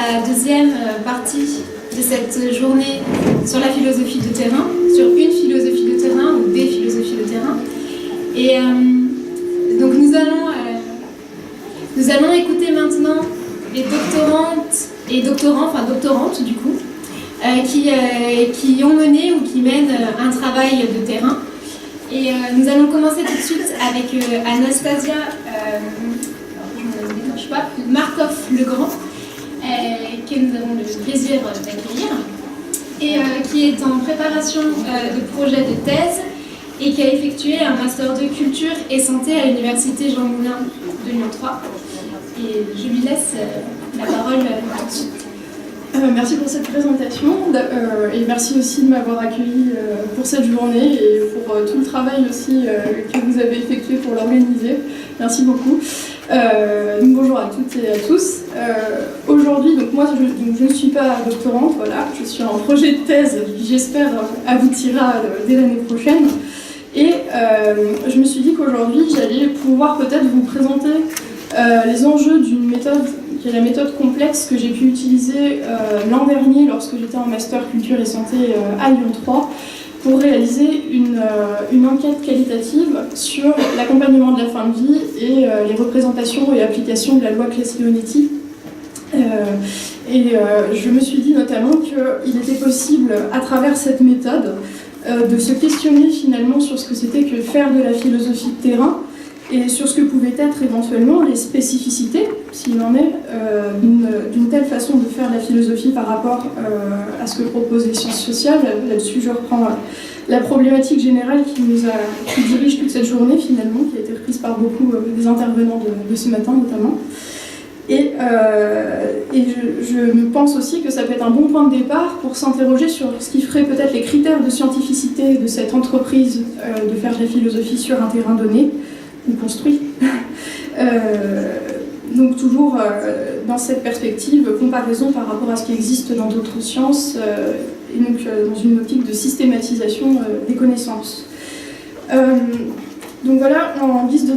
à la deuxième partie de cette journée sur la philosophie de terrain, sur une philosophie de terrain ou des philosophies de terrain. Et donc nous allons écouter maintenant les doctorantes et doctorants, enfin doctorantes du coup, qui ont mené ou qui mènent un travail de terrain. Et nous allons commencer tout de suite avec Anastasia Markov-Legrand, que nous avons le plaisir d'accueillir, et qui est en préparation de projet de thèse et qui a effectué un master de culture et santé à l'université Jean Moulin de Lyon 3. Et je lui laisse la parole tout de suite. Merci pour cette présentation et merci aussi de m'avoir accueilli pour cette journée et pour tout le travail aussi que vous avez effectué pour l'organiser. Merci beaucoup. Bonjour à toutes et à tous. Aujourd'hui, donc moi je ne suis pas doctorante, voilà, je suis en projet de thèse qui j'espère aboutira dès l'année prochaine. Et je me suis dit qu'aujourd'hui j'allais pouvoir peut-être vous présenter les enjeux d'une méthode qui est la méthode complexe que j'ai pu utiliser l'an dernier lorsque j'étais en master culture et santé à Lyon 3 pour réaliser une enquête qualitative sur l'accompagnement de la fin de vie et les représentations et applications de la loi Claes-Leonetti. Je me suis dit notamment qu'il était possible, à travers cette méthode, de se questionner finalement sur ce que c'était que faire de la philosophie de terrain et sur ce que pouvaient être éventuellement les spécificités, s'il en est, d'une telle façon de faire la philosophie par rapport à ce que proposent les sciences sociales. Là-dessus, je reprends la problématique générale qui dirige toute cette journée, finalement, qui a été reprise par beaucoup des intervenants de ce matin, notamment. Et je pense aussi que ça peut être un bon point de départ pour s'interroger sur ce qui ferait peut-être les critères de scientificité de cette entreprise de faire de la philosophie sur un terrain donné, ou construit. Donc toujours dans cette perspective, comparaison par rapport à ce qui existe dans d'autres sciences, et donc dans une optique de systématisation des connaissances. Donc voilà, en guise de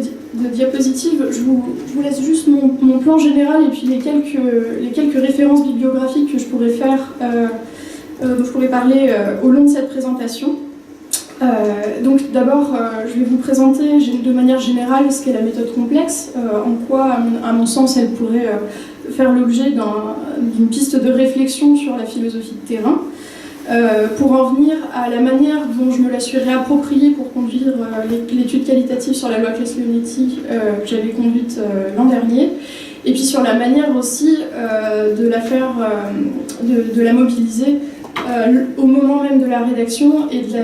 diapositive, je vous laisse juste mon plan général et puis les quelques références bibliographiques que je pourrais faire, dont je pourrais parler au long de cette présentation. Donc d'abord, je vais vous présenter de manière générale ce qu'est la méthode complexe, en quoi, à mon sens, elle pourrait faire l'objet d'une piste de réflexion sur la philosophie de terrain, pour en venir à la manière dont je me la suis réappropriée pour conduire l'étude qualitative sur la loi Claes-Leonetti que j'avais conduite l'an dernier, et puis sur la manière aussi de la faire, de la mobiliser au moment même de la rédaction et de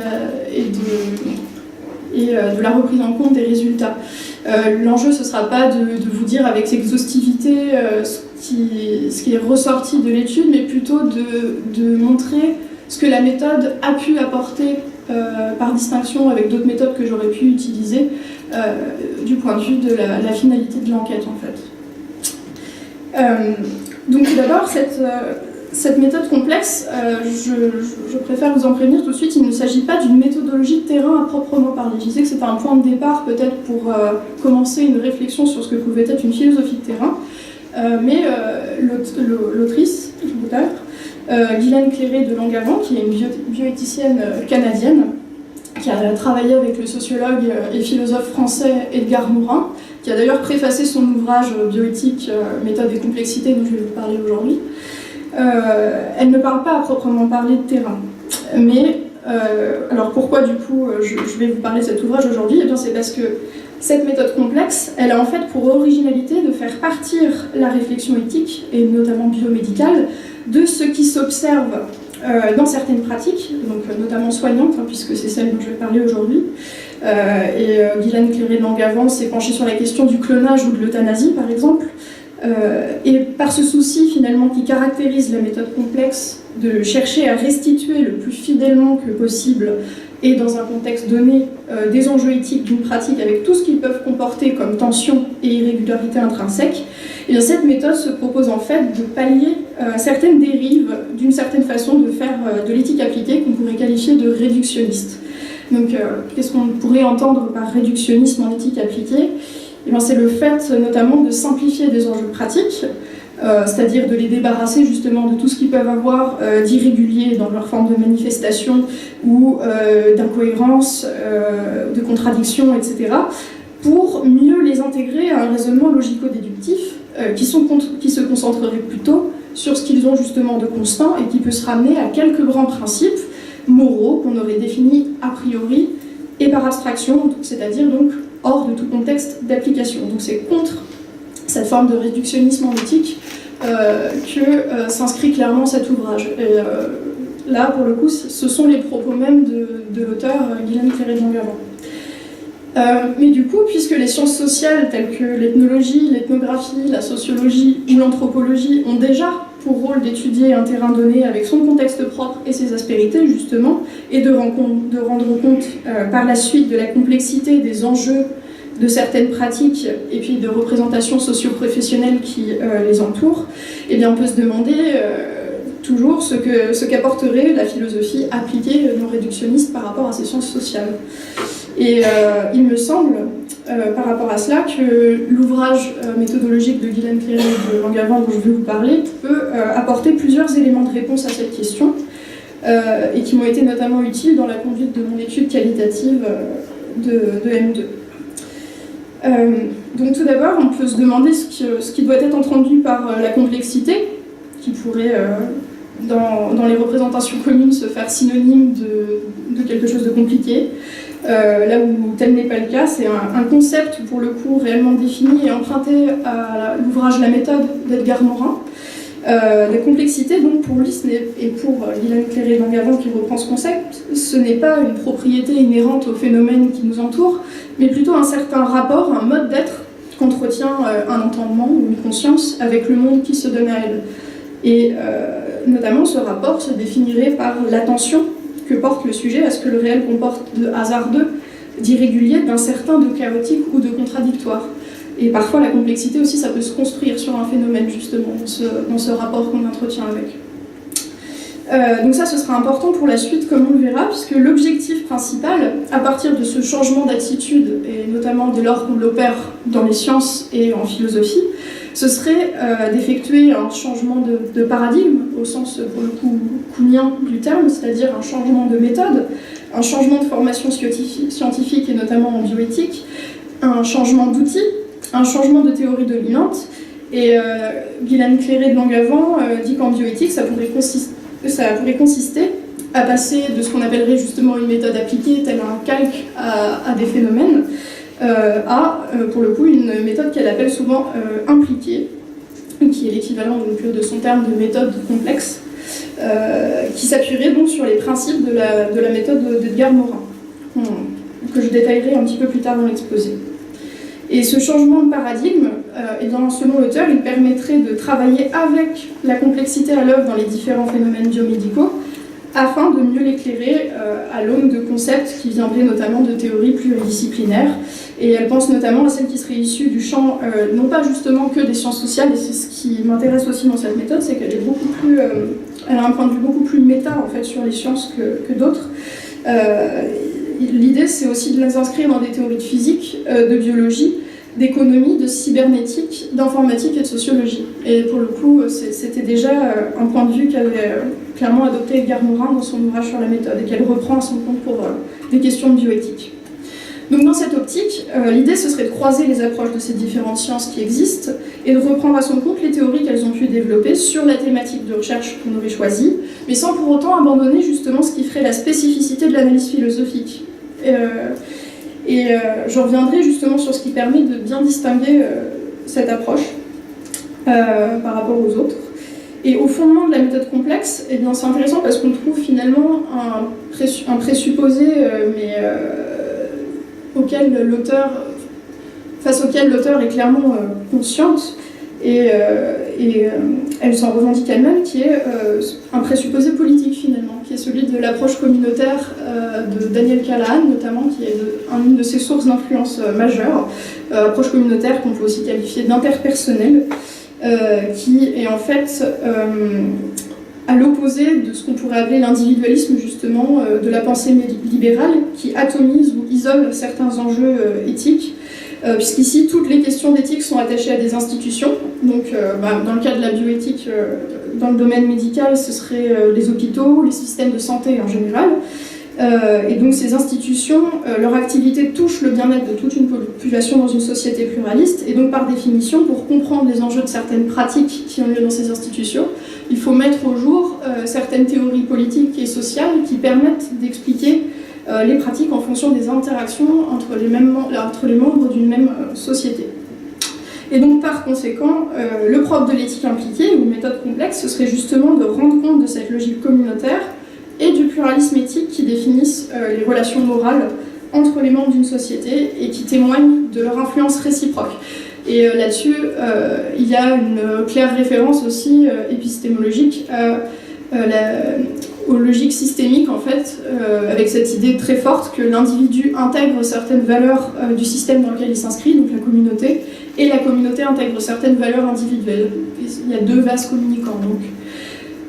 la reprise en compte des résultats. L'enjeu, ce ne sera pas de vous dire avec exhaustivité ce qui est ressorti de l'étude, mais plutôt de montrer ce que la méthode a pu apporter par distinction avec d'autres méthodes que j'aurais pu utiliser du point de vue de la finalité de l'enquête, en fait. Donc tout d'abord, cette méthode complexe, je préfère vous en prévenir tout de suite, il ne s'agit pas d'une méthodologie de terrain à proprement parler. Je disais que c'était un point de départ peut-être pour commencer une réflexion sur ce que pouvait être une philosophie de terrain, mais l'autrice, l'auteur, Guylaine Clairet de Langavant, qui est une bioéthicienne canadienne, qui a travaillé avec le sociologue et philosophe français Edgar Morin, qui a d'ailleurs préfacé son ouvrage bioéthique Méthode et complexité dont je vais vous parler aujourd'hui. Elle ne parle pas à proprement parler de terrain. Mais, alors pourquoi du coup je vais vous parler de cet ouvrage aujourd'hui? Eh bien c'est parce que cette méthode complexe, elle a en fait pour originalité de faire partir la réflexion éthique, et notamment biomédicale, de ce qui s'observe dans certaines pratiques, donc notamment soignantes, puisque c'est celle dont je vais parler aujourd'hui. Guylaine Clairet de Langavant s'est penchée sur la question du clonage ou de l'euthanasie, par exemple. Et par ce souci finalement qui caractérise la méthode complexe de chercher à restituer le plus fidèlement que possible et dans un contexte donné des enjeux éthiques d'une pratique avec tout ce qu'ils peuvent comporter comme tension et irrégularité intrinsèque, et bien cette méthode se propose en fait de pallier certaines dérives d'une certaine façon de faire de l'éthique appliquée qu'on pourrait qualifier de réductionniste. Donc qu'est-ce qu'on pourrait entendre par réductionnisme en éthique appliquée? Eh bien, c'est le fait notamment de simplifier des enjeux pratiques c'est-à-dire de les débarrasser justement de tout ce qu'ils peuvent avoir d'irrégulier dans leur forme de manifestation ou d'incohérence, de contradiction, etc., pour mieux les intégrer à un raisonnement logico-déductif qui se concentrerait plutôt sur ce qu'ils ont justement de constant et qui peut se ramener à quelques grands principes moraux qu'on aurait définis a priori et par abstraction, c'est-à-dire donc hors de tout contexte d'application. Donc c'est contre cette forme de réductionnisme en éthique que s'inscrit clairement cet ouvrage. Et là, pour le coup, ce sont les propos mêmes de l'auteur Guylaine Clairet de Langavant. Mais du coup, puisque les sciences sociales telles que l'ethnologie, l'ethnographie, la sociologie ou l'anthropologie ont déjà pour rôle d'étudier un terrain donné avec son contexte propre et ses aspérités, justement, et de rendre compte par la suite de la complexité des enjeux de certaines pratiques et puis de représentations socio-professionnelles qui les entourent, eh bien on peut se demander toujours ce qu'apporterait la philosophie appliquée non réductionniste par rapport à ces sciences sociales. Et il me semble, par rapport à cela, que l'ouvrage méthodologique de Guylaine Clairet de Langavant dont je vais vous parler peut apporter plusieurs éléments de réponse à cette question et qui m'ont été notamment utiles dans la conduite de mon étude qualitative de M2. Donc tout d'abord, on peut se demander ce qui doit être entendu par la complexité, qui pourrait, dans les représentations communes, se faire synonyme de quelque chose de compliqué. Là où tel n'est pas le cas, c'est un concept, pour le coup, réellement défini et emprunté à l'ouvrage La méthode d'Edgar Morin. La complexité, donc, pour lui, et pour Guylaine Clairet de Langavant qui reprend ce concept, ce n'est pas une propriété inhérente aux phénomènes qui nous entourent, mais plutôt un certain rapport, un mode d'être qu'entretient un entendement ou une conscience avec le monde qui se donne à elle. Et notamment, ce rapport se définirait par l'attention que porte le sujet à ce que le réel comporte de hasardeux, d'irrégulier, d'incertain, de chaotique ou de contradictoire. Et parfois, la complexité aussi, ça peut se construire sur un phénomène, justement, dans ce rapport qu'on entretient avec. Donc ça, ce sera important pour la suite, comme on le verra, puisque l'objectif principal, à partir de ce changement d'attitude, et notamment dès lors qu'on l'opère dans les sciences et en philosophie, ce serait d'effectuer un changement de paradigme, au sens, pour le coup, kuhnien du terme, c'est-à-dire un changement de méthode, un changement de formation scientifique et notamment en bioéthique, un changement d'outils, un changement de théorie dominante. Et Guylaine Clairet de Langavant dit qu'en bioéthique, ça pourrait consister à passer de ce qu'on appellerait justement une méthode appliquée, telle un calque à des phénomènes, pour le coup, une méthode qu'elle appelle souvent impliquée, qui est l'équivalent donc de son terme de méthode complexe, qui s'appuierait donc sur les principes de la méthode d'Edgar Morin, que je détaillerai un petit peu plus tard dans l'exposé. Et ce changement de paradigme, selon l'auteur, il permettrait de travailler avec la complexité à l'œuvre dans les différents phénomènes biomédicaux, afin de mieux l'éclairer à l'aune de concepts qui viendraient notamment de théories pluridisciplinaires. Et elle pense notamment à celle qui serait issue du champ, non pas justement que des sciences sociales, et c'est ce qui m'intéresse aussi dans cette méthode, c'est qu'elle est beaucoup plus, elle a un point de vue beaucoup plus méta en fait sur les sciences que d'autres. L'idée, c'est aussi de les inscrire dans des théories de physique, de biologie, d'économie, de cybernétique, d'informatique et de sociologie. Et pour le coup, c'était déjà un point de vue qu'avait clairement adopté Edgar Morin dans son ouvrage sur la méthode et qu'elle reprend à son compte pour des questions de bioéthique. Donc dans cette optique, l'idée ce serait de croiser les approches de ces différentes sciences qui existent et de reprendre à son compte les théories qu'elles ont pu développer sur la thématique de recherche qu'on aurait choisie, mais sans pour autant abandonner justement ce qui ferait la spécificité de l'analyse philosophique. Je reviendrai justement sur ce qui permet de bien distinguer cette approche par rapport aux autres. Et au fondement de la méthode complexe, eh bien, c'est intéressant parce qu'on trouve finalement un présupposé, face auquel l'auteur est clairement consciente, et elle s'en revendique elle-même, qui est un présupposé politique finalement, qui est celui de l'approche communautaire de Daniel Callahan notamment, qui est une de ses sources d'influence majeures, approche communautaire qu'on peut aussi qualifier d'interpersonnelle, qui est en fait à l'opposé de ce qu'on pourrait appeler l'individualisme justement de la pensée libérale, qui atomise ou isole certains enjeux éthiques puisqu'ici, toutes les questions d'éthique sont attachées à des institutions. Donc, dans le cas de la bioéthique, dans le domaine médical, ce serait les hôpitaux, les systèmes de santé en général. Et donc ces institutions, leur activité touche le bien-être de toute une population dans une société pluraliste, et donc par définition, pour comprendre les enjeux de certaines pratiques qui ont lieu dans ces institutions, il faut mettre au jour certaines théories politiques et sociales qui permettent d'expliquer les pratiques en fonction des interactions entre les membres d'une même société. Et donc par conséquent, le propre de l'éthique impliquée, ou méthode complexe, ce serait justement de rendre compte de cette logique communautaire et du pluralisme éthique qui définissent les relations morales entre les membres d'une société et qui témoignent de leur influence réciproque. Et là-dessus, il y a une claire référence aussi épistémologique aux logiques systémiques, en fait, avec cette idée très forte que l'individu intègre certaines valeurs du système dans lequel il s'inscrit, donc la communauté, et la communauté intègre certaines valeurs individuelles. Il y a deux vases communicants, donc.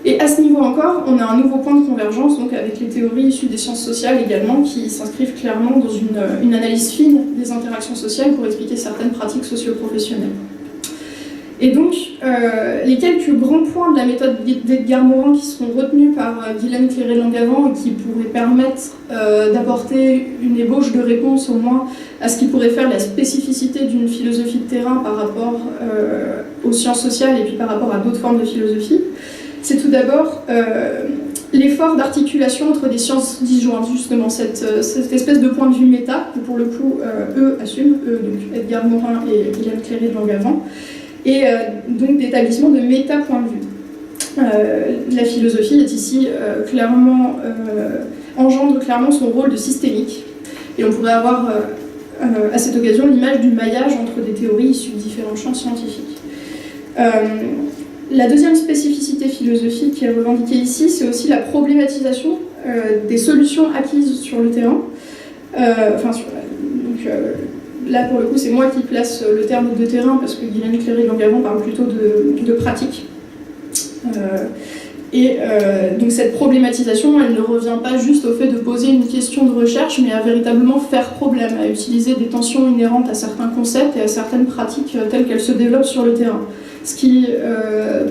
Et à ce niveau encore, on a un nouveau point de convergence donc avec les théories issues des sciences sociales également, qui s'inscrivent clairement dans une analyse fine des interactions sociales pour expliquer certaines pratiques socio-professionnelles. Et donc, les quelques grands points de la méthode d'Edgar Morin qui seront retenus par Guylaine Clairet-Langavant et qui pourraient permettre d'apporter une ébauche de réponse au moins à ce qui pourrait faire la spécificité d'une philosophie de terrain par rapport aux sciences sociales et puis par rapport à d'autres formes de philosophie, c'est tout d'abord l'effort d'articulation entre des sciences disjointes, justement, cette espèce de point de vue méta, que pour le coup, eux assument, donc Edgar Morin et Guylaine Clairet-Langavant, et donc d'établissement de méta-point de vue. La philosophie est ici engendre clairement son rôle de systémique, et on pourrait avoir à cette occasion l'image du maillage entre des théories issues de différents champs scientifiques. La deuxième spécificité philosophique qui est revendiquée ici, c'est aussi la problématisation des solutions acquises sur le terrain. Là, pour le coup, c'est moi qui place le terme de terrain parce que Guylaine Clairet-Langavant parle plutôt de pratique. Donc cette problématisation, elle ne revient pas juste au fait de poser une question de recherche, mais à véritablement faire problème, à utiliser des tensions inhérentes à certains concepts et à certaines pratiques telles qu'elles se développent sur le terrain. Ce qui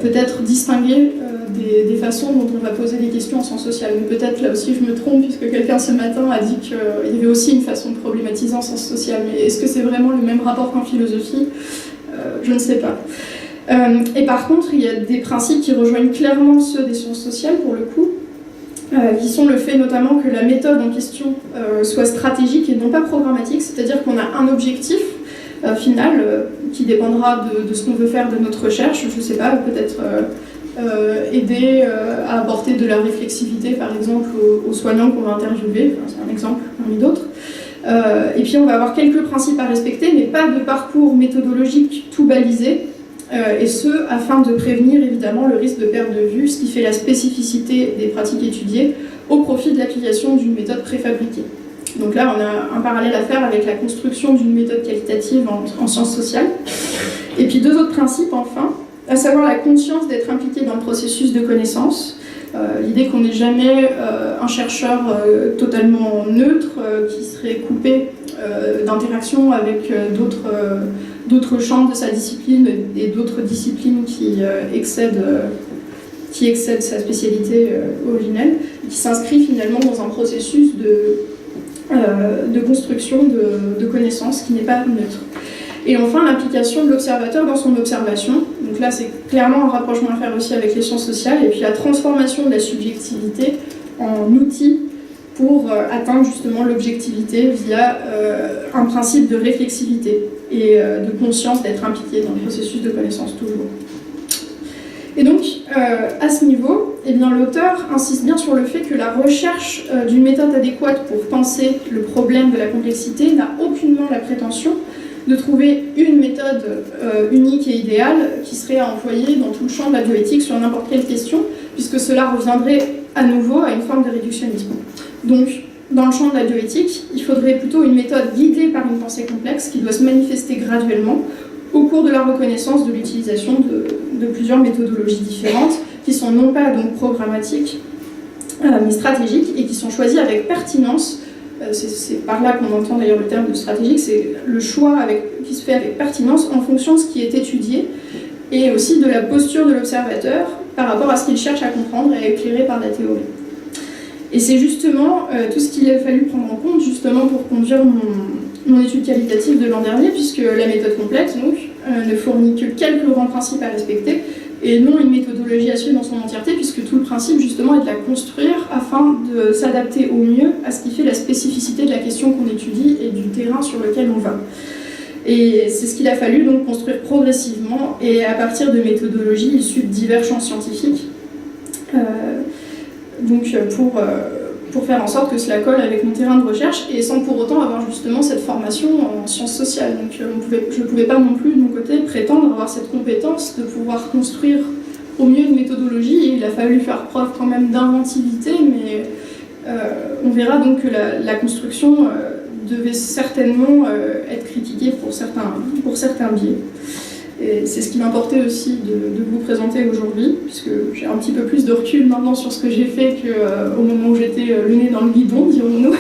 peut être distingué des façons dont on va poser des questions en sciences sociales. Mais peut-être là aussi je me trompe, puisque quelqu'un ce matin a dit qu'il y avait aussi une façon de problématiser en sciences sociales. Mais est-ce que c'est vraiment le même rapport qu'en philosophie ? Je ne sais pas. Et par contre, il y a des principes qui rejoignent clairement ceux des sciences sociales, pour le coup, qui sont le fait notamment que la méthode en question soit stratégique et non pas programmatique, c'est-à-dire qu'on a un objectif final qui dépendra de ce qu'on veut faire de notre recherche, je ne sais pas, peut-être aider à apporter de la réflexivité par exemple aux soignants qu'on va interviewer, enfin, c'est un exemple parmi d'autres. Et puis on va avoir quelques principes à respecter, mais pas de parcours méthodologique tout balisé, et ce afin de prévenir évidemment le risque de perte de vue, ce qui fait la spécificité des pratiques étudiées au profit de l'application d'une méthode préfabriquée. Donc là, on a un parallèle à faire avec la construction d'une méthode qualitative en sciences sociales. Et puis deux autres principes, enfin, à savoir la conscience d'être impliqué dans le processus de connaissance, l'idée qu'on n'est jamais un chercheur totalement neutre, qui serait coupé d'interaction avec d'autres champs de sa discipline et d'autres disciplines qui excèdent sa spécialité originelle, et qui s'inscrit finalement dans un processus de construction de connaissances qui n'est pas neutre. Et enfin, l'implication de l'observateur dans son observation. Donc là, c'est clairement un rapprochement à faire aussi avec les sciences sociales, et puis la transformation de la subjectivité en outil pour atteindre justement l'objectivité via un principe de réflexivité et de conscience d'être impliqué dans le processus de connaissance toujours. Et donc, à ce niveau, eh bien, l'auteur insiste bien sur le fait que la recherche d'une méthode adéquate pour penser le problème de la complexité n'a aucunement la prétention de trouver une méthode unique et idéale qui serait à employer dans tout le champ de la bioéthique sur n'importe quelle question, puisque cela reviendrait à nouveau à une forme de réductionnisme. Donc, dans le champ de la bioéthique, il faudrait plutôt une méthode guidée par une pensée complexe qui doit se manifester graduellement au cours de la reconnaissance de l'utilisation de plusieurs méthodologies différentes, qui sont non pas donc programmatiques, mais stratégiques, et qui sont choisies avec pertinence c'est par là qu'on entend d'ailleurs le terme de stratégique, c'est le choix qui se fait avec pertinence en fonction de ce qui est étudié et aussi de la posture de l'observateur par rapport à ce qu'il cherche à comprendre et à éclairer par la théorie. Et c'est justement tout ce qu'il a fallu prendre en compte justement pour conduire mon étude qualitative de l'an dernier, puisque la méthode complète donc, ne fournit que quelques grands principes à respecter et non une méthodologie à suivre dans son entièreté, puisque tout le principe justement est de la construire afin de s'adapter au mieux à ce qui fait la spécificité de la question qu'on étudie et du terrain sur lequel on va. Et c'est ce qu'il a fallu donc construire progressivement et à partir de méthodologies issues de divers champs scientifiques, pour faire en sorte que cela colle avec mon terrain de recherche et sans pour autant avoir justement cette formation en sciences sociales. Donc je ne pouvais pas non plus de mon côté prétendre avoir cette compétence de pouvoir construire au mieux une méthodologie, et il a fallu faire preuve quand même d'inventivité, mais on verra donc que la construction devait certainement être critiquée pour certains biais. Et c'est ce qui m'importait aussi de vous présenter aujourd'hui, puisque j'ai un petit peu plus de recul maintenant sur ce que j'ai fait qu'au moment où j'étais le nez dans le guidon, dirons-nous.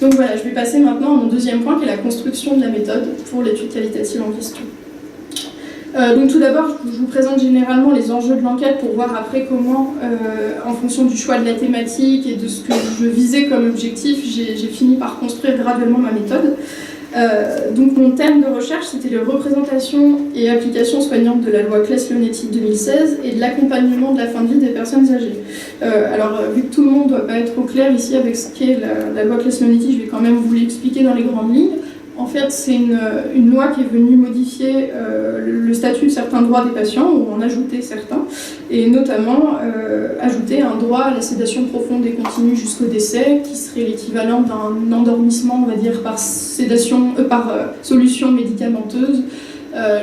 Donc voilà, je vais passer maintenant à mon deuxième point, qui est la construction de la méthode pour l'étude qualitative en question. Donc tout d'abord, je vous présente généralement les enjeux de l'enquête pour voir après comment, en fonction du choix de la thématique et de ce que je visais comme objectif, j'ai fini par construire graduellement ma méthode. Donc mon thème de recherche, c'était les représentations et applications soignantes de la loi Claes-Leonetti 2016 et de l'accompagnement de la fin de vie des personnes âgées. Alors vu que tout le monde ne doit pas être au clair ici avec ce qu'est la loi Claes-Leonetti, je vais quand même vous l'expliquer dans les grandes lignes. En fait, c'est une loi qui est venue modifier le statut de certains droits des patients, ou en ajouter certains, et notamment ajouter un droit à la sédation profonde et continue jusqu'au décès, qui serait l'équivalent d'un endormissement, on va dire, par solution médicamenteuse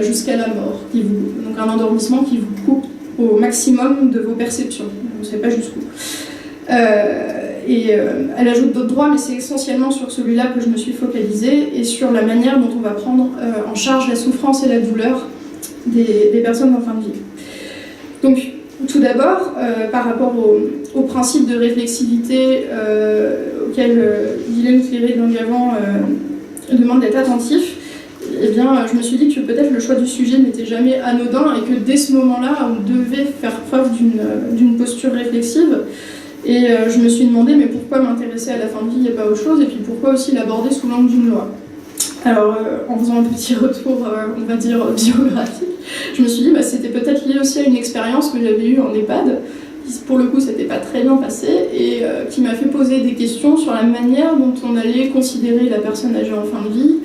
jusqu'à la mort. Donc un endormissement qui vous coupe au maximum de vos perceptions. On ne sait pas jusqu'où. Elle ajoute d'autres droits, mais c'est essentiellement sur celui-là que je me suis focalisée et sur la manière dont on va prendre en charge la souffrance et la douleur des personnes en fin de vie. Donc, tout d'abord, par rapport au principe de réflexivité auquel Guilhem Ferré de Langavant demande d'être attentif, eh bien, je me suis dit que peut-être le choix du sujet n'était jamais anodin et que dès ce moment-là, on devait faire preuve d'une posture réflexive. Et je me suis demandé, mais pourquoi m'intéresser à la fin de vie et pas autre chose, et puis pourquoi aussi l'aborder sous l'angle d'une loi. Alors, en faisant un petit retour, on va dire, biographique, je me suis dit, c'était peut-être lié aussi à une expérience que j'avais eue en EHPAD, qui pour le coup, s'était pas très bien passé, et qui m'a fait poser des questions sur la manière dont on allait considérer la personne âgée en fin de vie,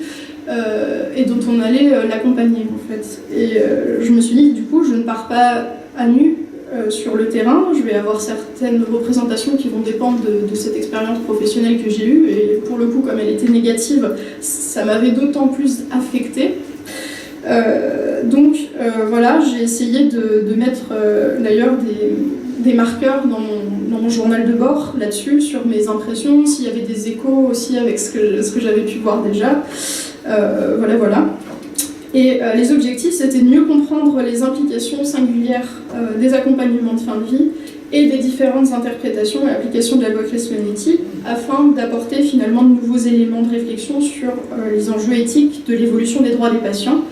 et dont on allait l'accompagner, en fait. Et je me suis dit, du coup, je ne pars pas à nu, sur le terrain, je vais avoir certaines représentations qui vont dépendre de cette expérience professionnelle que j'ai eue, et pour le coup, comme elle était négative, ça m'avait d'autant plus affectée. Voilà, j'ai essayé de mettre d'ailleurs des marqueurs dans mon journal de bord là-dessus, sur mes impressions, s'il y avait des échos aussi avec ce que j'avais pu voir déjà. Voilà. Et les objectifs, c'était de mieux comprendre les implications singulières des accompagnements de fin de vie et des différentes interprétations et applications de la loi Claes-Leonetti, afin d'apporter finalement de nouveaux éléments de réflexion sur les enjeux éthiques de l'évolution des droits des patients,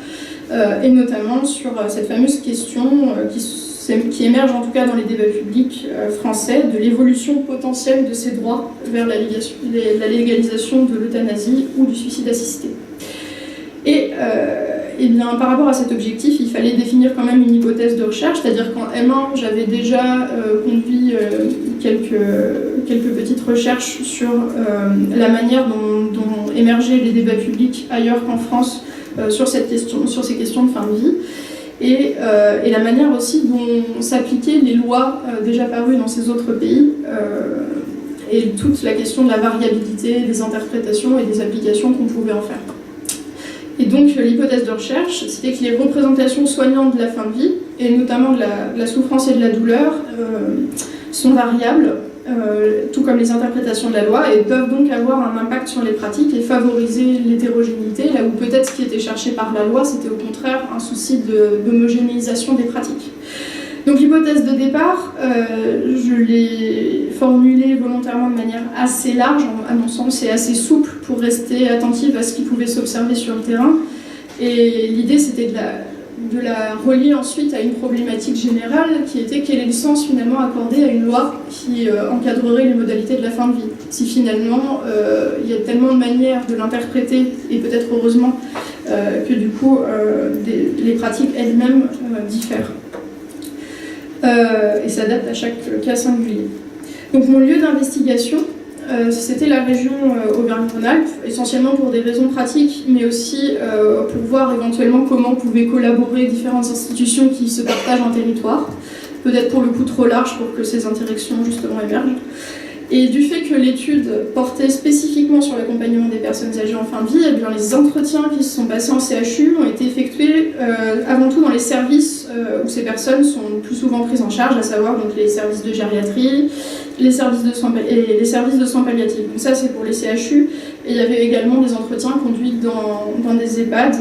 et notamment sur cette fameuse question qui émerge en tout cas dans les débats publics français, de l'évolution potentielle de ces droits vers la légalisation de l'euthanasie ou du suicide assisté. Et bien, par rapport à cet objectif, il fallait définir quand même une hypothèse de recherche, c'est-à-dire qu'en M1, j'avais déjà conduit quelques petites recherches sur la manière dont émergeaient les débats publics ailleurs qu'en France sur ces questions de fin de vie, et la manière aussi dont s'appliquaient les lois déjà parues dans ces autres pays, et toute la question de la variabilité des interprétations et des applications qu'on pouvait en faire. Et donc l'hypothèse de recherche, c'était que les représentations soignantes de la fin de vie, et notamment de la souffrance et de la douleur, sont variables, tout comme les interprétations de la loi, et peuvent donc avoir un impact sur les pratiques et favoriser l'hétérogénéité, là où peut-être ce qui était cherché par la loi, c'était au contraire un souci d'homogénéisation des pratiques. Donc l'hypothèse de départ, je l'ai formulée volontairement de manière assez large, à mon sens, et assez souple pour rester attentive à ce qui pouvait s'observer sur le terrain. Et l'idée, c'était de la relier ensuite à une problématique générale qui était quel est le sens finalement accordé à une loi qui encadrerait les modalités de la fin de vie. Si finalement il y a tellement de manières de l'interpréter, et peut-être heureusement que du coup les pratiques elles-mêmes diffèrent et s'adaptent à chaque cas singulier. Donc mon lieu d'investigation, c'était la région Auvergne-Rhône-Alpes, essentiellement pour des raisons pratiques, mais aussi pour voir éventuellement comment pouvaient collaborer différentes institutions qui se partagent un territoire, peut-être pour le coup trop large pour que ces interactions justement émergent. Et du fait que l'étude portait spécifiquement sur l'accompagnement des personnes âgées en fin de vie, eh bien, les entretiens qui se sont passés en CHU ont été effectués avant tout dans les services où ces personnes sont le plus souvent prises en charge, à savoir donc, les services de gériatrie, les services de soins et les services de soins palliatifs. Donc ça c'est pour les CHU. Et il y avait également des entretiens conduits dans des EHPAD,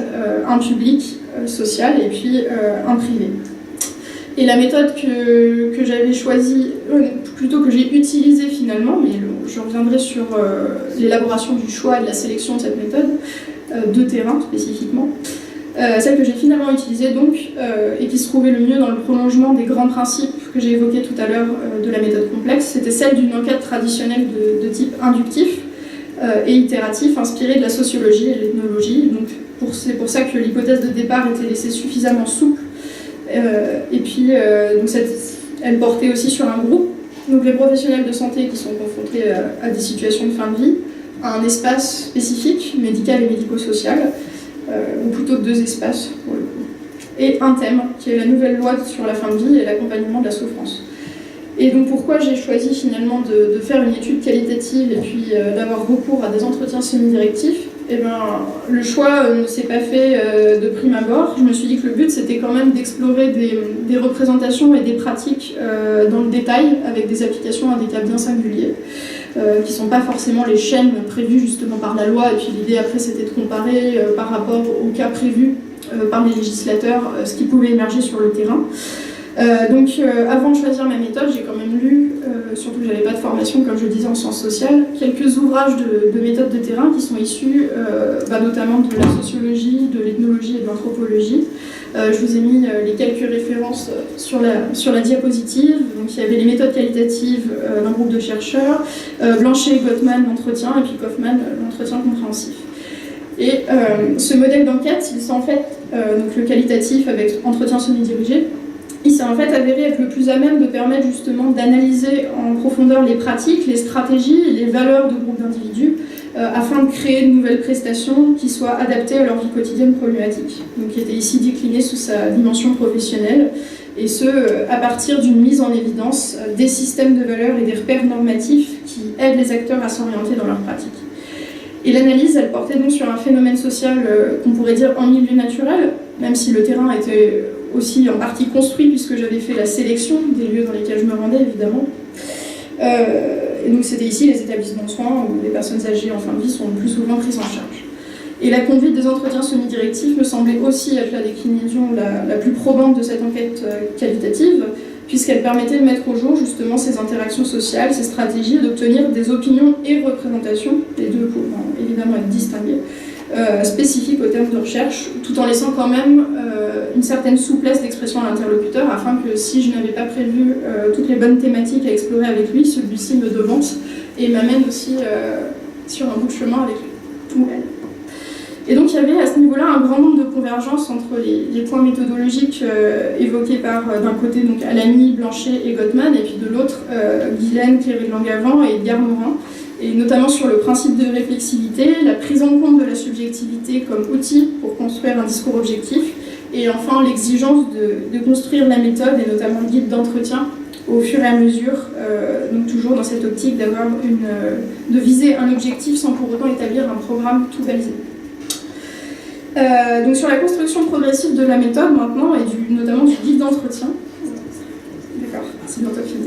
un public social et puis un privé. Et la méthode que j'avais choisie, plutôt que j'ai utilisée finalement, mais je reviendrai sur l'élaboration du choix et de la sélection de cette méthode, de terrain spécifiquement, celle que j'ai finalement utilisée donc, et qui se trouvait le mieux dans le prolongement des grands principes que j'ai évoqués tout à l'heure de la méthode complexe, c'était celle d'une enquête traditionnelle de type inductif et itératif, inspirée de la sociologie et de l'ethnologie. Donc c'est pour ça que l'hypothèse de départ était laissée suffisamment souple. Et puis, donc elle portait aussi sur un groupe, donc les professionnels de santé qui sont confrontés à des situations de fin de vie, à un espace spécifique, médical et médico-social, ou plutôt 2 espaces pour le coup, et un thème qui est la nouvelle loi sur la fin de vie et l'accompagnement de la souffrance. Et donc pourquoi j'ai choisi finalement de faire une étude qualitative et puis d'avoir recours à des entretiens semi-directifs? Eh ben, le choix ne s'est pas fait de prime abord. Je me suis dit que le but c'était quand même d'explorer des représentations et des pratiques dans le détail avec des applications à des cas bien singuliers qui ne sont pas forcément les chaînes prévues justement par la loi, et puis l'idée après c'était de comparer par rapport aux cas prévus par les législateurs ce qui pouvait émerger sur le terrain. Donc avant de choisir ma méthode, j'ai quand même lu, surtout que je n'avais pas de formation comme je disais en sciences sociales, quelques ouvrages de méthodes de terrain qui sont issus notamment de la sociologie, de l'ethnologie et de l'anthropologie. Je vous ai mis les quelques références sur la diapositive. Donc il y avait les méthodes qualitatives d'un groupe de chercheurs, Blanchet et Gottman l'entretien, et puis Kaufmann l'entretien compréhensif. Et ce modèle d'enquête, il s'est en fait, donc le qualitatif avec entretien semi-dirigé, il s'est en fait avéré être le plus à même de permettre justement d'analyser en profondeur les pratiques, les stratégies et les valeurs de groupes d'individus afin de créer de nouvelles prestations qui soient adaptées à leur vie quotidienne problématique. Donc qui était ici décliné sous sa dimension professionnelle, et ce à partir d'une mise en évidence des systèmes de valeurs et des repères normatifs qui aident les acteurs à s'orienter dans leur pratique. Et l'analyse, elle portait donc sur un phénomène social qu'on pourrait dire en milieu naturel, même si le terrain était aussi en partie construit puisque j'avais fait la sélection des lieux dans lesquels je me rendais évidemment. Et donc c'était ici les établissements de soins où les personnes âgées en fin de vie sont le plus souvent prises en charge. Et la conduite des entretiens semi-directifs me semblait aussi être la déclinaison la plus probante de cette enquête qualitative, puisqu'elle permettait de mettre au jour justement ces interactions sociales, ces stratégies, et d'obtenir des opinions et représentations, les deux pouvant évidemment être distinguées, spécifiques aux termes de recherche, tout en laissant quand même une certaine souplesse d'expression à l'interlocuteur, afin que si je n'avais pas prévu toutes les bonnes thématiques à explorer avec lui, celui-ci me devance et m'amène aussi sur un bout de chemin avec lui, ou elle. Et donc il y avait à ce niveau-là un grand nombre de convergences entre les points méthodologiques évoqués par d'un côté donc Alamy, Blanchet et Gottman, et puis de l'autre Guilaine, Cléry de Langavant et Edgar Morin, et notamment sur le principe de réflexivité, la prise en compte de la subjectivité comme outil pour construire un discours objectif, et enfin l'exigence de construire la méthode et notamment le guide d'entretien au fur et à mesure, donc toujours dans cette optique de viser un objectif sans pour autant établir un programme tout balisé. Donc sur la construction progressive de la méthode maintenant, et notamment du guide d'entretien, d'accord, c'est bientôt fini.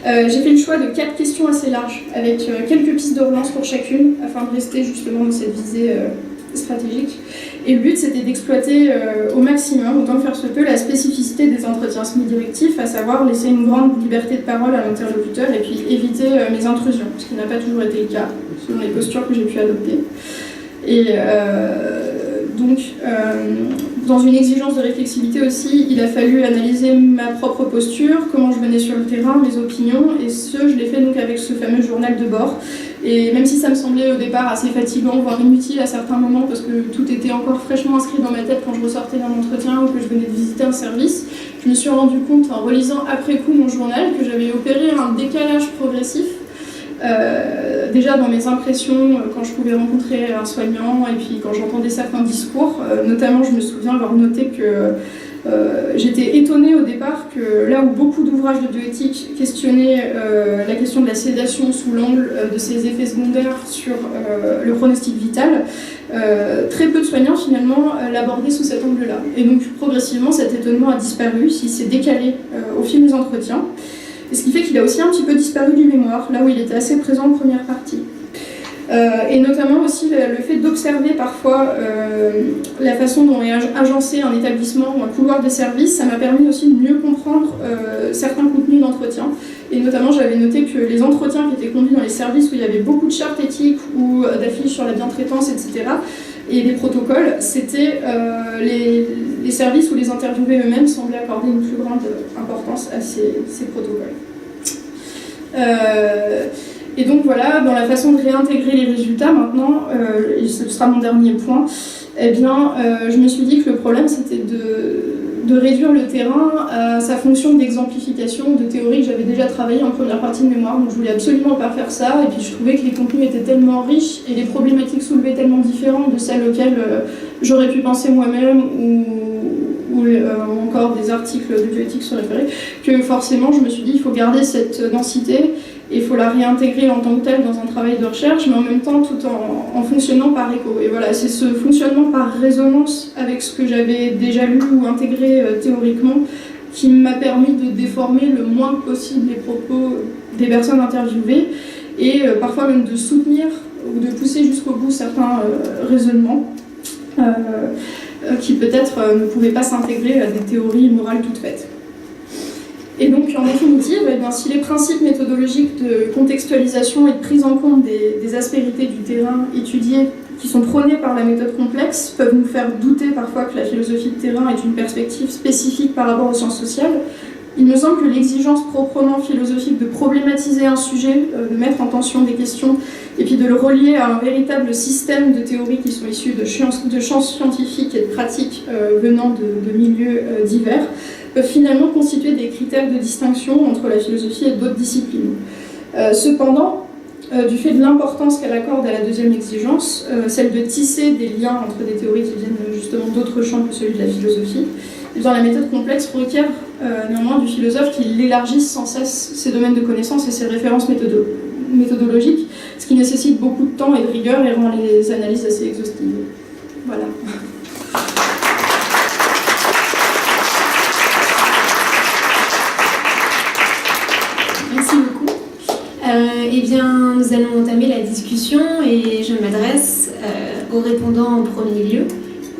J'ai fait le choix de 4 questions assez larges, avec quelques pistes de relance pour chacune, afin de rester justement dans cette visée stratégique. Et le but, c'était d'exploiter au maximum, autant que faire se peut, la spécificité des entretiens semi-directifs, à savoir laisser une grande liberté de parole à l'interlocuteur et puis éviter mes intrusions, ce qui n'a pas toujours été le cas, selon les postures que j'ai pu adopter. Et donc, dans une exigence de réflexivité aussi, il a fallu analyser ma propre posture, comment je venais sur le terrain, mes opinions, et je l'ai fait donc avec ce fameux journal de bord. Et même si ça me semblait au départ assez fatigant, voire inutile à certains moments, parce que tout était encore fraîchement inscrit dans ma tête quand je ressortais d'un entretien ou que je venais de visiter un service, je me suis rendu compte en relisant après coup mon journal que j'avais opéré un décalage progressif. Déjà dans mes impressions quand je pouvais rencontrer un soignant et puis quand j'entendais certains discours, notamment je me souviens avoir noté que j'étais étonnée au départ que là où beaucoup d'ouvrages de bioéthique questionnaient la question de la sédation sous l'angle de ses effets secondaires sur le pronostic vital, très peu de soignants finalement l'abordaient sous cet angle-là. Et donc progressivement cet étonnement a disparu, il s'est décalé au fil des entretiens. Et ce qui fait qu'il a aussi un petit peu disparu du mémoire, là où il était assez présent en première partie. Et notamment aussi le fait d'observer parfois la façon dont est agencé un établissement ou un couloir de service, ça m'a permis aussi de mieux comprendre certains contenus d'entretien. Et notamment j'avais noté que les entretiens qui étaient conduits dans les services où il y avait beaucoup de chartes éthiques ou d'affiches sur la bientraitance, etc., et les protocoles, c'était les services où les interviewés eux-mêmes semblaient accorder une plus grande importance à ces protocoles. Et donc voilà, dans la façon de réintégrer les résultats maintenant, et ce sera mon dernier point, eh bien, je me suis dit que le problème c'était de réduire le terrain à sa fonction d'exemplification de théories que j'avais déjà travaillées en première partie de mémoire, donc je voulais absolument pas faire ça, et puis je trouvais que les contenus étaient tellement riches et les problématiques soulevées tellement différentes de celles auxquelles j'aurais pu penser moi-même ou encore des articles de bioéthique se référer, que forcément je me suis dit il faut garder cette densité et il faut la réintégrer en tant que telle dans un travail de recherche, mais en même temps tout en fonctionnant par écho. Et voilà, c'est ce fonctionnement par résonance avec ce que j'avais déjà lu ou intégré théoriquement qui m'a permis de déformer le moins possible les propos des personnes interviewées et parfois même de soutenir ou de pousser jusqu'au bout certains raisonnements qui peut-être ne pouvaient pas s'intégrer à des théories morales toutes faites. Et donc, en définitive, eh bien, si les principes méthodologiques de contextualisation et de prise en compte des aspérités du terrain étudié qui sont prônés par la méthode complexe peuvent nous faire douter parfois que la philosophie de terrain est une perspective spécifique par rapport aux sciences sociales, il me semble que l'exigence proprement philosophique de problématiser un sujet, de mettre en tension des questions et puis de le relier à un véritable système de théories qui sont issues de champs scientifiques et de pratiques venant de milieux divers, peuvent finalement constituer des critères de distinction entre la philosophie et d'autres disciplines. Cependant, du fait de l'importance qu'elle accorde à la deuxième exigence, celle de tisser des liens entre des théories qui viennent justement d'autres champs que celui de la philosophie, dans la méthode complexe requiert néanmoins du philosophe qu'il élargisse sans cesse ses domaines de connaissances et ses références méthodologiques, ce qui nécessite beaucoup de temps et de rigueur et rend les analyses assez exhaustives. Voilà. Merci beaucoup. Eh bien, nous allons entamer la discussion et je m'adresse aux répondants en premier lieu.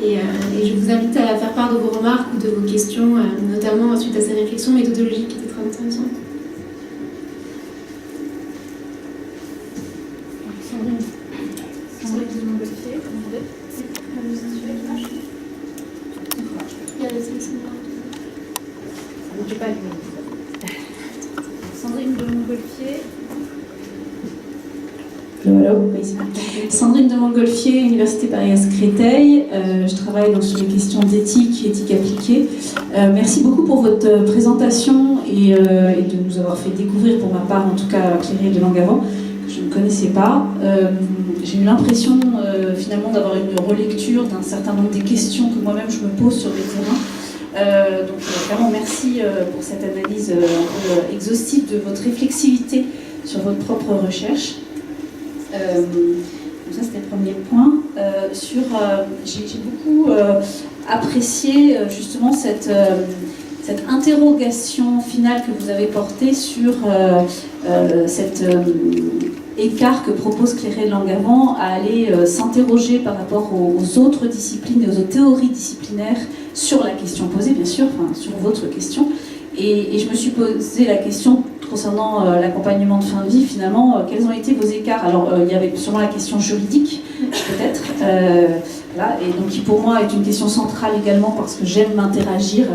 Et je vous invite à faire part de vos remarques ou de vos questions, notamment suite à ces réflexions méthodologiques qui étaient très intéressantes. Sandrine de Montgolfier, Sandrine de Montgolfier. Sandrine de Montgolfier, Université Paris-Créteil. Je travaille sur les questions d'éthique appliquée. Merci beaucoup pour votre présentation et de nous avoir fait découvrir, pour ma part en tout cas, Thierry de Langavant, que je ne connaissais pas. J'ai eu l'impression finalement d'avoir une relecture d'un certain nombre des questions que moi-même je me pose sur le terrain. Donc vraiment merci pour cette analyse exhaustive de votre réflexivité sur votre propre recherche. Donc ça c'était le premier point. J'ai beaucoup apprécié justement cette interrogation finale que vous avez portée sur écart que propose Clairel Langavant à aller s'interroger par rapport aux autres disciplines et aux autres théories disciplinaires sur la question posée, bien sûr, enfin, sur votre question. Et je me suis posé la question concernant l'accompagnement de fin de vie, finalement, quels ont été vos écarts? Alors, il y avait sûrement la question juridique, peut-être, là, et donc qui pour moi est une question centrale également parce que j'aime m'interagir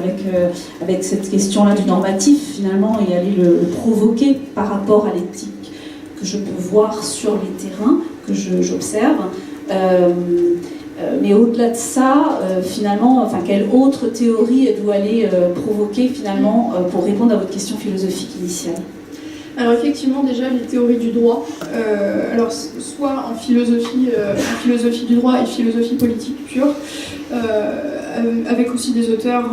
avec cette question-là du normatif, finalement, et aller le provoquer par rapport à l'éthique que je peux voir sur les terrains, que j'observe. Mais au-delà de ça, finalement, enfin, quelle autre théorie doit aller provoquer finalement pour répondre à votre question philosophique initiale? Alors effectivement, déjà les théories du droit, alors soit en philosophie du droit et philosophie politique pure, avec aussi des auteurs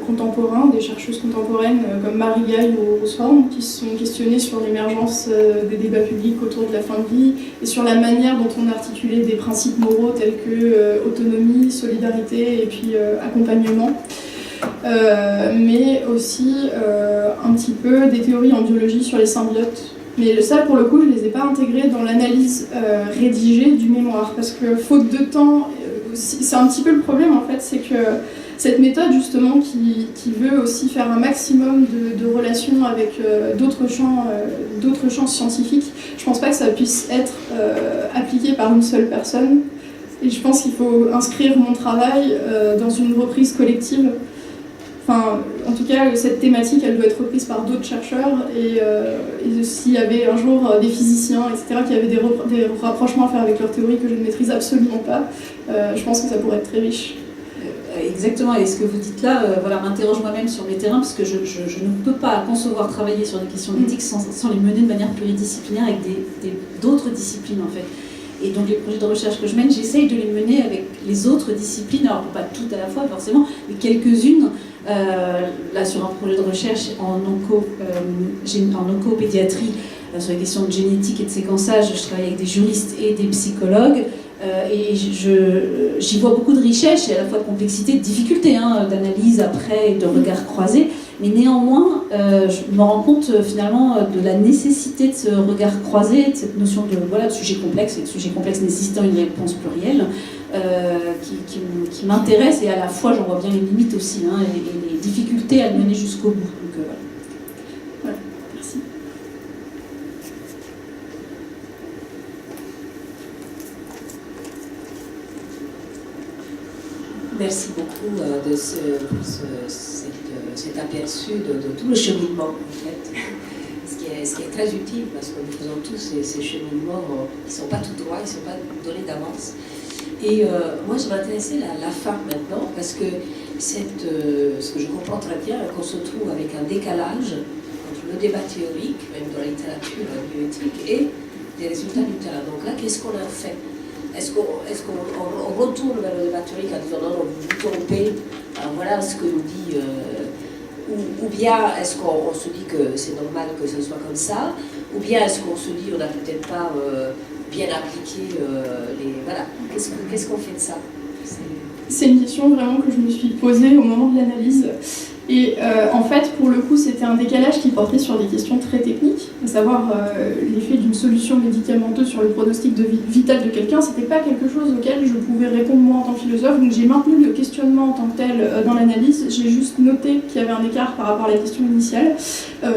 contemporains, des chercheuses contemporaines comme Marie Gaille ou Rose Horn, qui se sont questionnées sur l'émergence des débats publics autour de la fin de vie et sur la manière dont on articulait des principes moraux tels que autonomie, solidarité et puis accompagnement. Mais aussi un petit peu des théories en biologie sur les symbiotes. Mais ça, pour le coup, je ne les ai pas intégrées dans l'analyse rédigée du mémoire, parce que faute de temps, c'est un petit peu le problème en fait, c'est que cette méthode justement qui veut aussi faire un maximum de relations avec d'autres champs scientifiques, je ne pense pas que ça puisse être appliqué par une seule personne. Et je pense qu'il faut inscrire mon travail dans une reprise collective. Enfin, en tout cas, cette thématique, elle doit être reprise par d'autres chercheurs et s'il y avait un jour des physiciens, etc., qui avaient des rapprochements à faire avec leur théorie que je ne maîtrise absolument pas, je pense que ça pourrait être très riche. Exactement, et ce que vous dites là voilà, m'interroge moi-même sur mes terrains, parce que je ne peux pas concevoir travailler sur des questions d'éthique sans les mener de manière pluridisciplinaire avec d'autres disciplines en fait. Et donc les projets de recherche que je mène, j'essaye de les mener avec les autres disciplines, alors pas toutes à la fois forcément, mais quelques-unes. Là sur un projet de recherche en oncopédiatrie, sur les questions de génétique et de séquençage, je travaille avec des juristes et des psychologues, et j'y vois beaucoup de richesse et à la fois de complexité, de difficulté d'analyse après et de regard croisé, mais néanmoins je me rends compte finalement de la nécessité de ce regard croisé, de cette notion de sujet complexe, et de sujet complexe nécessitant une réponse plurielle, qui m'intéresse, et à la fois j'en vois bien les limites aussi, et les difficultés à le mener jusqu'au bout. Donc, voilà, merci. Merci beaucoup de cet aperçu de tout le cheminement, en fait. Ce qui est très utile, parce que nous faisons tous ces cheminements qui ne sont pas tout droits, ils ne sont pas donnés d'avance. Et moi, je m'intéressais à la fin maintenant, parce que ce que je comprends très bien, qu'on se trouve avec un décalage entre le débat théorique, même dans la littérature bioéthique, et les résultats du terrain. Donc là, qu'est-ce qu'on a fait? Est-ce qu'on retourne vers le débat théorique en disant non, vous vous trompez, alors voilà ce que nous dit, ou bien est-ce qu'on se dit que c'est normal que ce soit comme ça, ou bien est-ce qu'on se dit on n'a peut-être pas bien appliqué voilà, qu'est-ce qu'on fait de ça? C'est une question vraiment que je me suis posée au moment de l'analyse. Et en fait, pour le coup, c'était un décalage qui portait sur des questions très techniques, à savoir l'effet d'une solution médicamenteuse sur le pronostic vital de quelqu'un. C'était pas quelque chose auquel je pouvais répondre moi en tant que philosophe, donc j'ai maintenu le questionnement en tant que tel dans l'analyse. J'ai juste noté qu'il y avait un écart par rapport à la question initiale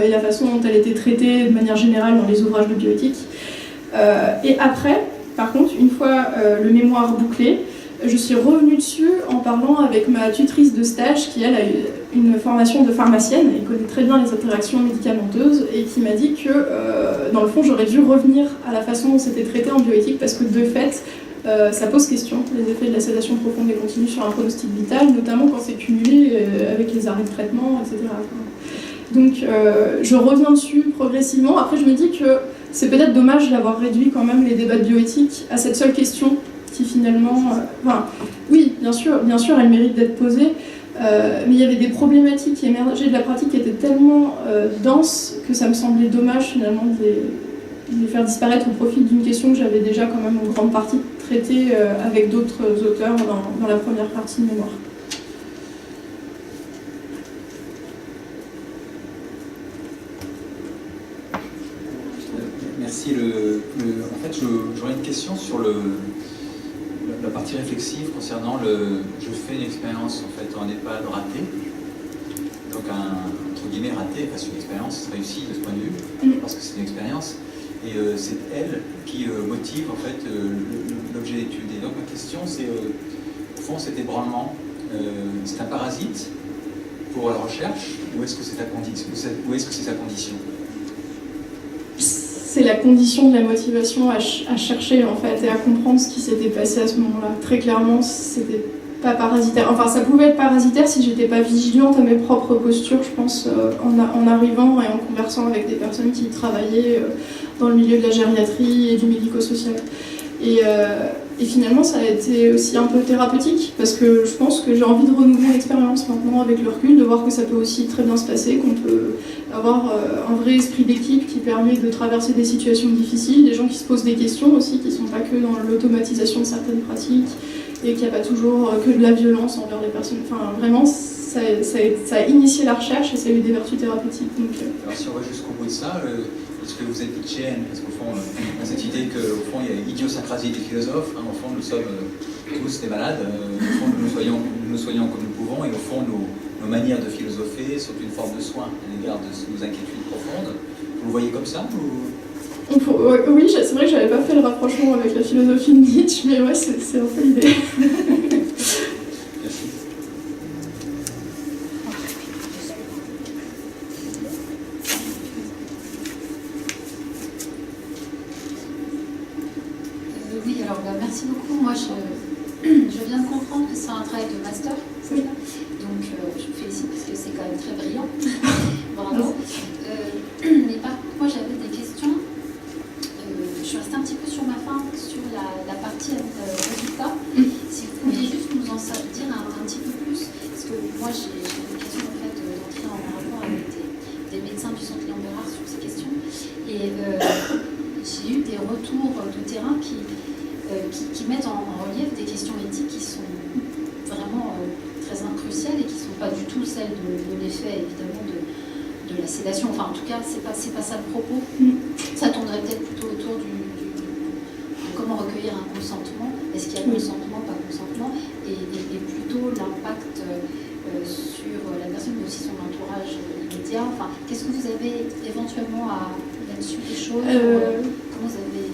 et la façon dont elle était traitée de manière générale dans les ouvrages de bioéthique. Et après, par contre, une fois le mémoire bouclé, je suis revenue dessus en parlant avec ma tutrice de stage qui, elle, a une formation de pharmacienne et connaît très bien les interactions médicamenteuses et qui m'a dit que, dans le fond, j'aurais dû revenir à la façon dont c'était traité en bioéthique parce que, de fait, ça pose question, les effets de la sédation profonde et continue sur un pronostic vital, notamment quand c'est cumulé avec les arrêts de traitement, etc. Donc, je reviens dessus progressivement. Après, je me dis que c'est peut-être dommage d'avoir réduit quand même les débats de bioéthique à cette seule question qui finalement... oui, bien sûr, elle mérite d'être posée, mais il y avait des problématiques qui émergeaient de la pratique qui étaient tellement denses que ça me semblait dommage finalement de les faire disparaître au profit d'une question que j'avais déjà quand même en grande partie traitée avec d'autres auteurs dans la première partie de mémoire. Merci. En fait, j'aurais une question sur la partie réflexive concernant je fais une expérience en fait en EHPAD raté, donc entre guillemets raté, parce qu'une expérience réussie de ce point de vue, parce que c'est une expérience, et c'est elle qui motive en fait l'objet d'étude. Et donc ma question c'est, au fond, cet ébranlement, c'est un parasite pour la recherche, ou est-ce que c'est sa condition, C'est la condition de la motivation à chercher en fait et à comprendre ce qui s'était passé à ce moment-là. Très clairement, c'était pas parasitaire. Enfin, ça pouvait être parasitaire si j'étais pas vigilante à mes propres postures, je pense, en arrivant et en conversant avec des personnes qui travaillaient dans le milieu de la gériatrie et du médico-social. Et finalement, ça a été aussi un peu thérapeutique, parce que je pense que j'ai envie de renouveler l'expérience maintenant avec le recul, de voir que ça peut aussi très bien se passer, qu'on peut avoir un vrai esprit d'équipe qui permet de traverser des situations difficiles, des gens qui se posent des questions aussi, qui ne sont pas que dans l'automatisation de certaines pratiques, et qu'il n'y a pas toujours que de la violence envers les personnes. Enfin, vraiment, ça a initié la recherche et ça a eu des vertus thérapeutiques. Donc, alors si on va jusqu'au bout de ça, est-ce que vous êtes Nietzschéenne? Parce qu'au fond, on a cette idée qu'au fond, il y a l'idiosyncrasie des philosophes. Au fond, nous sommes tous des malades. Au fond, nous nous soignons comme nous pouvons. Et au fond, nos manières de philosopher sont une forme de soin à l'égard de nos inquiétudes profondes. Vous le voyez comme ça ou... Oui, c'est vrai que j'avais pas fait le rapprochement avec la philosophie de Nietzsche, mais ouais, c'est un peu l'idée. Merci. Oui, alors merci beaucoup. Moi, je viens de comprendre que c'est un travail de master, c'est ça? Donc, je vous félicite parce que c'est quand même très brillant. Bravo. Mais par contre, moi, j'avais des questions. Je suis restée un petit peu sur ma fin, sur la partie résultat. Si vous pouviez juste nous en dire un petit peu plus, parce que moi, j'ai des questions en fait d'entrer en rapport avec des médecins du centre Léon Bérard sur ces questions. Et j'ai eu des retours de terrain qui mettent en relief des questions éthiques qui sont vraiment très cruciales et qui ne sont pas du tout celles de l'effet, évidemment, de la sédation. Enfin, en tout cas, c'est pas ça le propos. Ça tournerait peut-être plutôt autour de comment recueillir un consentement. Est-ce qu'il y a consentement, pas consentement, et plutôt l'impact sur la personne, mais aussi son entourage immédiat. Enfin, qu'est-ce que vous avez éventuellement là-dessus, des choses comment vous avez...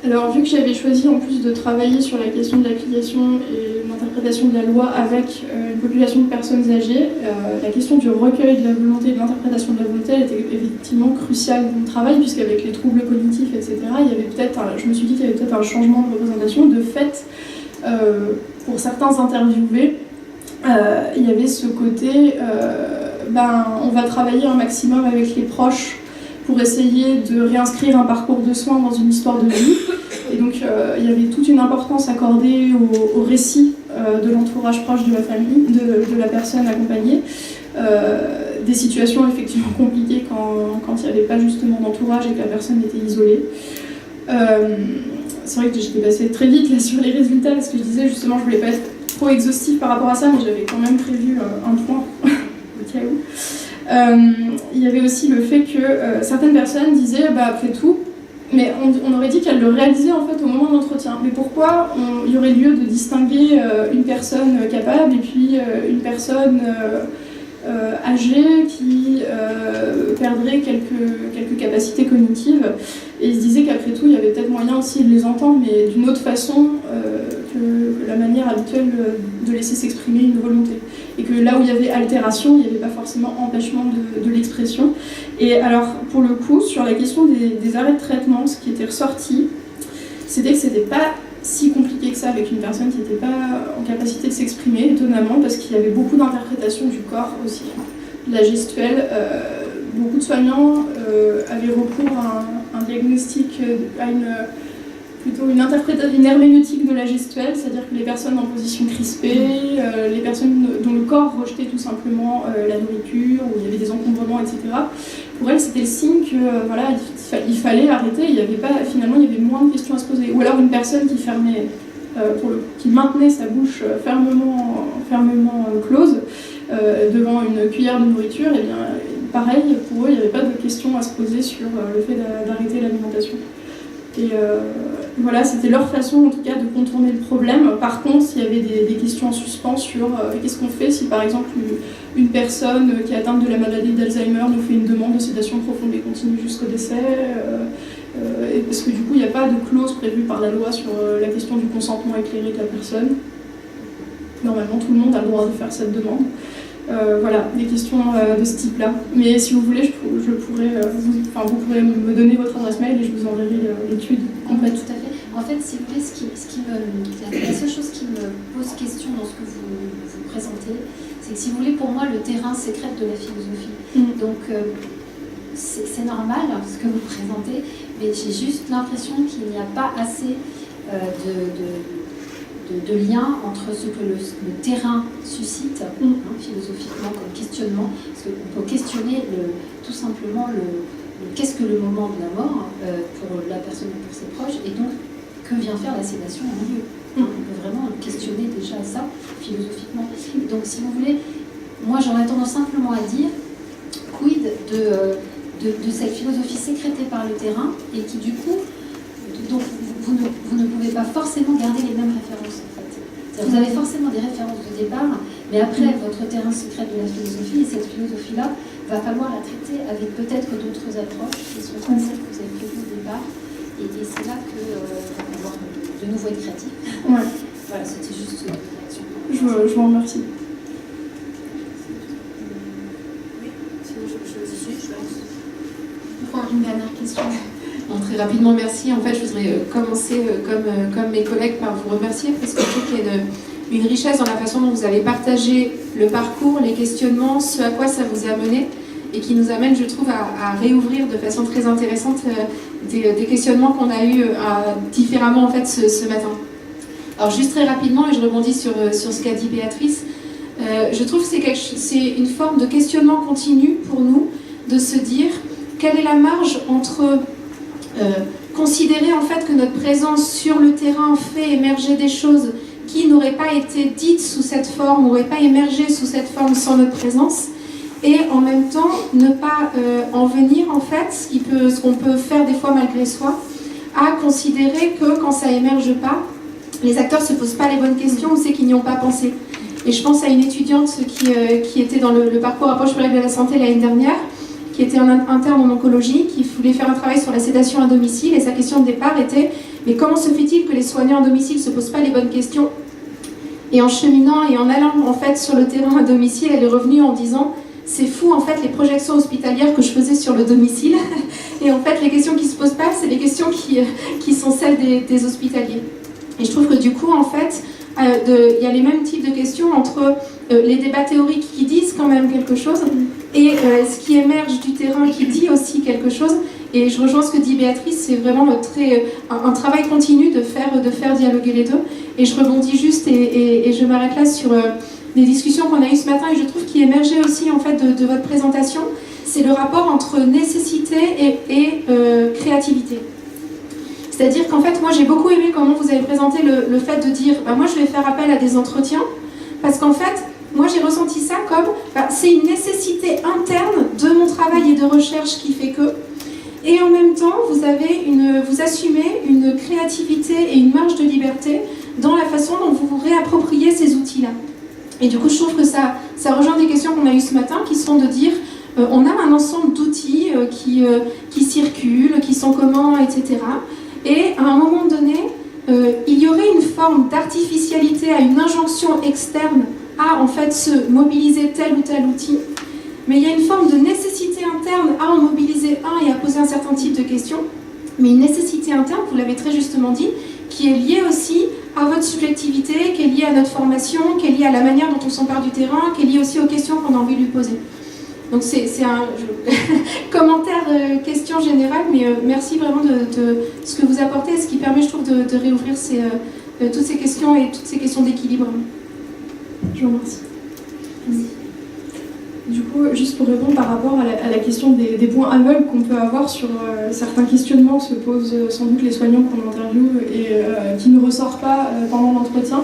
Alors, vu que j'avais choisi en plus de travailler sur la question de l'application et l'interprétation de la loi avec une population de personnes âgées, la question du recueil de la volonté et de l'interprétation de la volonté était effectivement cruciale dans mon travail, puisqu'avec les troubles cognitifs, etc., il y avait je me suis dit qu'il y avait peut-être un changement de représentation. De fait, pour certains interviewés, il y avait ce côté, on va travailler un maximum avec les proches pour essayer de réinscrire un parcours de soins dans une histoire de vie. Et donc, il y avait toute une importance accordée au récit de l'entourage proche de la famille, de la personne accompagnée. Des situations effectivement compliquées quand il n'y avait pas justement d'entourage et que la personne était isolée. C'est vrai que j'étais passée très vite là, sur les résultats, parce que je disais justement je voulais pas être trop exhaustive par rapport à ça, mais j'avais quand même prévu un point au cas où. Il y avait aussi le fait que certaines personnes disaient après tout, mais on aurait dit qu'elles le réalisaient en fait au moment de l'entretien. Mais pourquoi il y aurait lieu de distinguer une personne capable et puis une personne âgée qui perdrait quelques capacités cognitives? Et ils se disaient qu'après tout, il y avait peut-être moyen aussi de les entendre, mais d'une autre façon que la manière habituelle de laisser s'exprimer une volonté. Et que là où il y avait altération, il n'y avait pas forcément empêchement de l'expression. Et alors, pour le coup, sur la question des arrêts de traitement, ce qui était ressorti, c'était que c'était pas si compliqué que ça avec une personne qui n'était pas en capacité de s'exprimer, étonnamment, parce qu'il y avait beaucoup d'interprétations du corps aussi. La gestuelle, beaucoup de soignants avaient recours à un diagnostic, plutôt une herméneutique de la gestuelle, c'est-à-dire que les personnes en position crispée, les personnes dont le corps rejetait tout simplement la nourriture, où il y avait des encombrements, etc. Pour elles, c'était le signe que il fallait arrêter. Finalement, il y avait moins de questions à se poser. Ou alors une personne qui fermait, qui maintenait sa bouche fermement close devant une cuillère de nourriture, et bien pareil, pour eux, il n'y avait pas de questions à se poser sur le fait d'arrêter l'alimentation. Et voilà, c'était leur façon en tout cas de contourner le problème. Par contre, il y avait des questions en suspens sur qu'est-ce qu'on fait si par exemple une personne qui est atteinte de la maladie d'Alzheimer nous fait une demande de sédation profonde et continue jusqu'au décès. Et parce que du coup, il n'y a pas de clause prévue par la loi sur la question du consentement éclairé de la personne. Normalement, tout le monde a le droit de faire cette demande. Voilà, des questions de ce type-là. Mais si vous voulez, je pourrais, vous pourrez me donner votre adresse mail et je vous enverrai l'étude complète. Tout à fait. En fait, si vous voulez, la seule chose qui me pose question dans ce que vous présentez, c'est que si vous voulez, pour moi, le terrain sécrète de la philosophie. Donc, c'est normal ce que vous présentez, mais j'ai juste l'impression qu'il n'y a pas assez de lien entre ce que le terrain suscite philosophiquement comme questionnement, parce qu'on peut questionner tout simplement qu'est-ce que le moment de la mort pour la personne ou pour ses proches, et donc que vient faire la sédation en lieu. On peut vraiment questionner déjà ça philosophiquement. Donc si vous voulez, moi j'aurais tendance simplement à dire quid de cette philosophie sécrétée par le terrain, et qui du coup, donc vous ne pouvez pas forcément garder les mêmes références en fait. Vous avez forcément des références de départ, mais après votre terrain secret de la philosophie, et cette philosophie-là, va falloir la traiter avec peut-être d'autres approches qui sont pas celles que vous avez prévues au départ, et c'est là que va falloir de nouveau être créatif. Ouais. Voilà, c'était juste une réaction. Je vous remercie. Une dernière question. Bon, très rapidement, merci. En fait, je voudrais commencer comme mes collègues par vous remercier, parce que je trouve qu'il y a une richesse dans la façon dont vous avez partagé le parcours, les questionnements, ce à quoi ça vous a mené, et qui nous amène, je trouve, à réouvrir de façon très intéressante des questionnements qu'on a eus différemment en fait ce matin. Alors juste très rapidement, et je rebondis sur ce qu'a dit Béatrice, je trouve que c'est une forme de questionnement continu pour nous, de se dire quelle est la marge entre considérer en fait que notre présence sur le terrain fait émerger des choses qui n'auraient pas été dites sous cette forme, n'auraient pas émergé sous cette forme sans notre présence, et en même temps ne pas en venir en fait, ce qu'on peut faire des fois malgré soi, à considérer que quand ça émerge pas, les acteurs se posent pas les bonnes questions, ou c'est qu'ils n'y ont pas pensé. Et je pense à une étudiante qui était dans le parcours approche plurielle de la santé l'année dernière, qui était un interne en oncologie, qui voulait faire un travail sur la sédation à domicile, et sa question de départ était « Mais comment se fait-il que les soignants à domicile ne se posent pas les bonnes questions ?» Et en cheminant et en allant en fait sur le terrain à domicile, elle est revenue en disant « C'est fou en fait les projections hospitalières que je faisais sur le domicile, et en fait les questions qui ne se posent pas, c'est les questions qui sont celles des hospitaliers. » Et je trouve que du coup en fait, il y a les mêmes types de questions entre les débats théoriques qui disent quand même quelque chose, et ce qui émerge du terrain qui dit aussi quelque chose. Et je rejoins ce que dit Béatrice, c'est vraiment un travail continu de faire dialoguer les deux. Et je rebondis juste et je m'arrête là sur des discussions qu'on a eues ce matin, et je trouve qu'il émergeait aussi en fait de votre présentation, c'est le rapport entre nécessité et créativité. C'est-à-dire qu'en fait, moi j'ai beaucoup aimé comment vous avez présenté le fait de dire moi je vais faire appel à des entretiens, parce qu'en fait, moi j'ai ressenti ça comme c'est une nécessité interne de mon travail et de recherche qui fait que, et en même temps vous assumez une créativité et une marge de liberté dans la façon dont vous vous réappropriez ces outils-là. Et du coup je trouve que ça rejoint des questions qu'on a eues ce matin, qui sont de dire on a un ensemble d'outils qui circulent, qui sont communs, etc. Et à un moment donné, il y aurait une forme d'artificialité à une injonction externe à en fait se mobiliser tel ou tel outil, mais il y a une forme de nécessité interne à en mobiliser un et à poser un certain type de questions, mais une nécessité interne, vous l'avez très justement dit, qui est liée aussi à votre subjectivité, qui est liée à notre formation, qui est liée à la manière dont on s'empare du terrain, qui est liée aussi aux questions qu'on a envie de lui poser. Donc c'est un commentaire, question générale, mais merci vraiment de ce que vous apportez, ce qui permet, je trouve, de réouvrir toutes ces questions et toutes ces questions d'équilibre. Je vous remercie. Du coup, juste pour répondre par rapport à la question des points aveugles qu'on peut avoir sur certains questionnements que se posent sans doute les soignants qu'on interviewe et qui ne ressortent pas pendant l'entretien,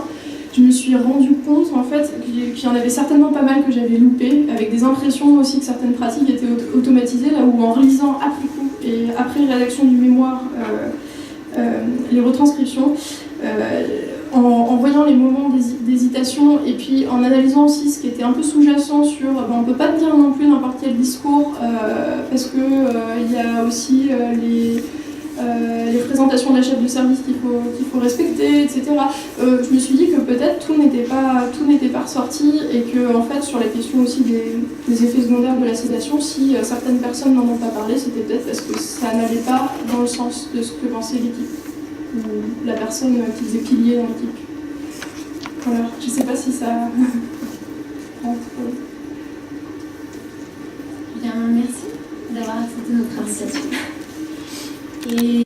je me suis rendu compte en fait qu'il y en avait certainement pas mal que j'avais loupé, avec des impressions aussi que certaines pratiques étaient automatisées, là où en relisant après coup et après rédaction du mémoire, les retranscriptions, en voyant les moments d'hésitation et puis en analysant aussi ce qui était un peu sous-jacent sur on ne peut pas dire non plus n'importe quel discours parce que il y a aussi les présentations de la chef de service qu'il faut respecter, etc. Je me suis dit que peut-être tout n'était pas ressorti et que en fait sur la question aussi des effets secondaires de la sédation, si certaines personnes n'en ont pas parlé, c'était peut-être parce que ça n'allait pas dans le sens de ce que pensait l'équipe ou la personne qui faisait pilier dans l'équipe. Voilà, je ne sais pas si ça rentre. Bien, merci d'avoir accepté notre invitation. Et